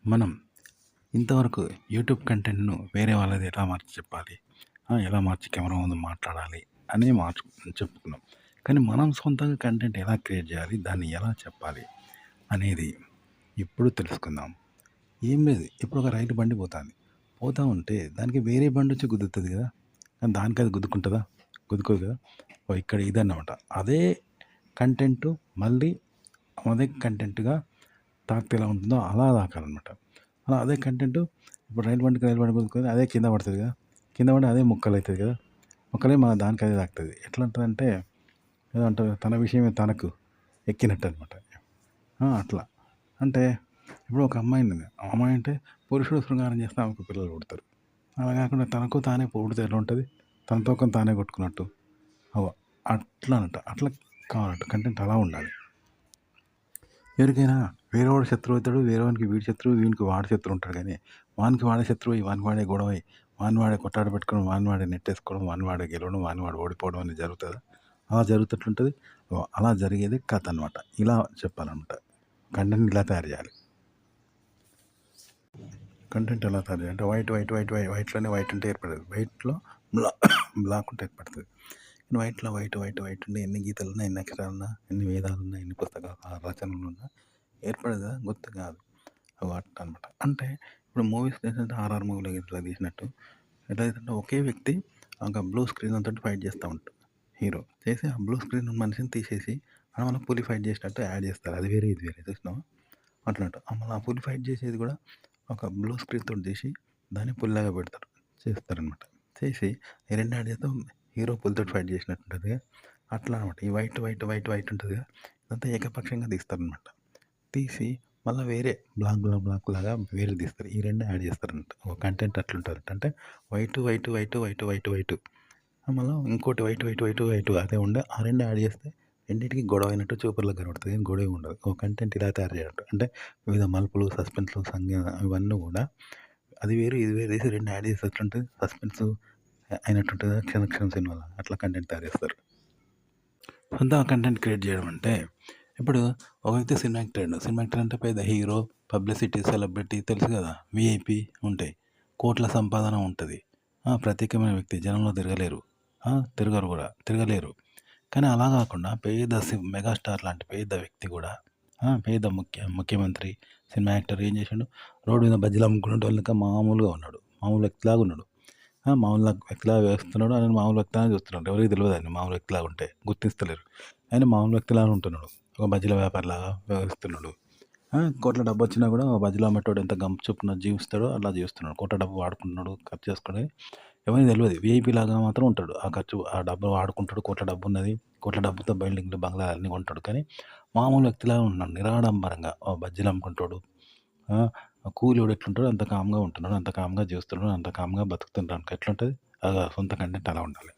మనం ఇంతవరకు యూట్యూబ్ కంటెంట్‌ను వేరే వాళ్ళది ఎలా మార్చి చెప్పాలి? ఎలా మార్చి కెమెరా ముందు మాట్లాడాలి అని చెప్పుకున్నాం. కానీ మనం సొంతంగా కంటెంట్ ఎలా క్రియేట్ జేయాలి? దాన్ని ఎలా చెప్పాలి? అనేది ఇప్పుడు తెలుసుకుందాం. ఏం లేదు. ఇప్పుడు ఒక రైలు బండి పోతాంది. పోతా ఉంటే దానికి వేరే బండొచ్చి గుద్దుతది గదా! కానీ దానికి అది గుద్దుకుంటదా? గుద్దుకోదు గదా! ఇక్కడ ఇదన్నమాట. అదే కంటెంటు మళ్ళీ అదే కంటెంట్‌గా తాకితే ఎలా ఉంటుందో అలా తాకాలనమాట. అదే కంటెంటు ఇప్పుడు రైలు బండి గుద్దుకొని అదే కింద పడతది కదా! కింద పడి అదే ముక్కలైతది కదా! ముక్కలై మన దానికి అదే తాకుతది. ఎట్లా ఉంటదంటే ఏదో అంటారు తన విషయమే తనకు ఎక్కినట్టనమాట. అట్లా. అంటే ఇప్పుడు ఒక అమ్మాయి ఉన్నది. ఆ అమ్మాయి అంటే పురుషుడు శృంగారం చేస్తే ఆమెకు పిల్లలు పుడతారు. అలా కాకుండా తనకు తానే పుడితే ఎట్లా ఉంటది? తన తోకను తానే కొట్టుకున్నట్టు. అగో అట్లా అనట. అట్లా కావాలట. కంటెంట్ అలా ఉండాలి. ఎవరికైనా వేరేవాడు శత్రువు అవుతాడు. వేరేవానికి వీడు శత్రువు, వీనికి వాడు శత్రువు ఉంటాడు గానీ, వానికి వాడే శత్రువై, వానికి వాడే గొడవై, వాని వాడే కొట్లాట పెట్టుకోవడం, వాని వాడే నెట్టేసుకోవడం, వాని వాడే గెలవడం, వాని వాడు ఓడిపోవడం అనేది జరుగుతదా? అలా జరుగుతట్లుంటది. అలా జరిగేది కథ అనమాట. ఇలా చెప్పాలనమాట. కంటెంట్‌ని ఇలా తయారు చేయాలి. కంటెంట్ ఎలా తయారు చేయాలి అంటే వైట్‌లోనే వైట్ ఉంటే ఏర్పడదు. వైట్‌లో బ్లా బ్లాక్ ఉంటే ఏర్పడుతది. వైట్‌లో వైట్ ఉండి ఎన్ని గీతలున్నా, ఎన్ని అక్షరాలున్నా, ఎన్ని వేదాలున్నా, ఎన్ని పుస్తకాలు రచనలున్నా ఏర్పడదు కదా! గుర్తు కాదు. అట్లా అనమాట. అంటే ఇప్పుడు మూవీస్ ఏంటంటే ఆర్ఆర్ మూవీలో ఇట్లా తీసినట్టు ఎట్లా అయితుందంటే ఒకే వ్యక్తి ఒక బ్లూ స్క్రీన్ తోటి ఫైట్ చేస్తా ఉంటాడు హీరో. చేసి ఆ బ్లూ స్క్రీన్ మనిషిని తీసేసి ఆడ మనం పులి ఫైట్ చేసినట్టు యాడ్ చేస్తారు. అది వేరే ఇది వేరే చూసినావా? అట్లంట. మళ్ళీ ఆ పులి ఫైట్ చేసేది కూడా ఒక బ్లూ స్క్రీన్ తోటి తీసి దాన్ని పులిలాగా పెడతారు. చేస్తారనమాట. చేసి ఈ 2 యాడ్ చేస్తే హీరో పులితోటి ఫైట్ చేసినట్టు ఉంటది. అట్లా అనమాట. ఈ వైట్ ఉంటది కదా! ఇదంతా ఏకపక్షంగా తీస్తారనమాట. తీసి మళ్ళా వేరే బ్లాక్ లాగా వేరే తీస్తారు. ఈ 2 యాడ్ చేస్తారన్నమాట. ఒక కంటెంట్ అట్లుంటదంట. అంటే వైటు. మళ్ళా ఇంకోటి వైటు అదే ఉండే ఆ 2 యాడ్ చేస్తే రెండిటికి గొడవ అయినట్టు చూపర్లకు కనబడుతది. కానీ గొడవ ఉండదు. ఒక కంటెంట్ ఇలా తయారు చేయాలంట. అంటే వివిధ మలుపులు, సస్పెన్స్‌లు, ఇవన్నీ కూడా అది వేరు, ఇది వేరు తీసి 2 యాడ్ చేస్తే ఎట్లుంటది? సస్పెన్సు అయినట్టుంటది కదా! 'క్షణక్షణం' సినిమాలో అట్లా కంటెంట్ తయారు చేస్తారు. సొంతంగా కంటెంట్ క్రియేట్ చేయడం అంటే ఇప్పుడు ఒక వ్యక్తి సినిమా యాక్టర్ అయ్యిండు. సినిమా యాక్టర్ అంటే పెద్ద హీరో, పబ్లిసిటీ, సెలబ్రిటీ తెలుసు కదా! వీఐపీ ఉంటాయి. కోట్ల సంపాదన ఉంటది. ప్రత్యేకమైన వ్యక్తి జనంలో తిరగలేరు. తిరగరు కూడా. తిరగలేరు. కానీ అలా కాకుండా పేద మెగాస్టార్ లాంటి పేద వ్యక్తి కూడా పేద ముఖ్యమంత్రి, సినిమా యాక్టర్ ఏం చేసిండు? రోడ్డు మీద బజ్జీలు అమ్ముకునేటోళ్ళు లెక్క మామూలుగా ఉన్నాడు. మామూలు వ్యక్తిలాగా ఉన్నాడు. మామూలు వ్యక్తిలాగా వేస్తున్నాడు. ఆయన మామూలు వ్యక్తిలాగా చూస్తున్నాడు. ఎవరికీ తెలవదు ఆయన మామూలు వ్యక్తిలాగా ఉంటే. గుర్తిస్తలేరు. ఆయన మామూలు వ్యక్తిలాగా ఉంటున్నాడు. ఒక బజ్జీల వ్యాపారిలాగా వ్యవహరిస్తున్నాడు. కోట్ల డబ్బొచ్చినా కూడా బజ్జీలు అమ్మేటోడు ఎంత గంపచుప్పున జీవిస్తాడో అలా జీవిస్తున్నాడు. కోట్ల డబ్బు వాడుకుంటున్నాడు, ఖర్చు చేసుకొని ఎవరికీ తెలవదు. వీఐపీ లాగా మాత్రం ఉంటాడు. ఆ డబ్బు వాడుకుంటాడు. కోట్ల డబ్బున్నది. కోట్ల డబ్బుతో బిల్డింగ్‌లు, బంగ్లాలు అన్నీ కొంటాడు. కానీ మామూలు వ్యక్తిలాగా ఉన్నాడు. నిరాడంబరంగా బజ్జీలు అమ్ముకుంటాడు. కూలోడు ఎట్లుంటాడో అంత కామ్‌గా ఉంటున్నాడు. అంత కామ్‌గా జీవిస్తున్నాడు. అంత కామ్‌గా బతుకుతుంటానికి ఎట్లుంటది? సొంత కంటెంట్ అలా ఉండాలి.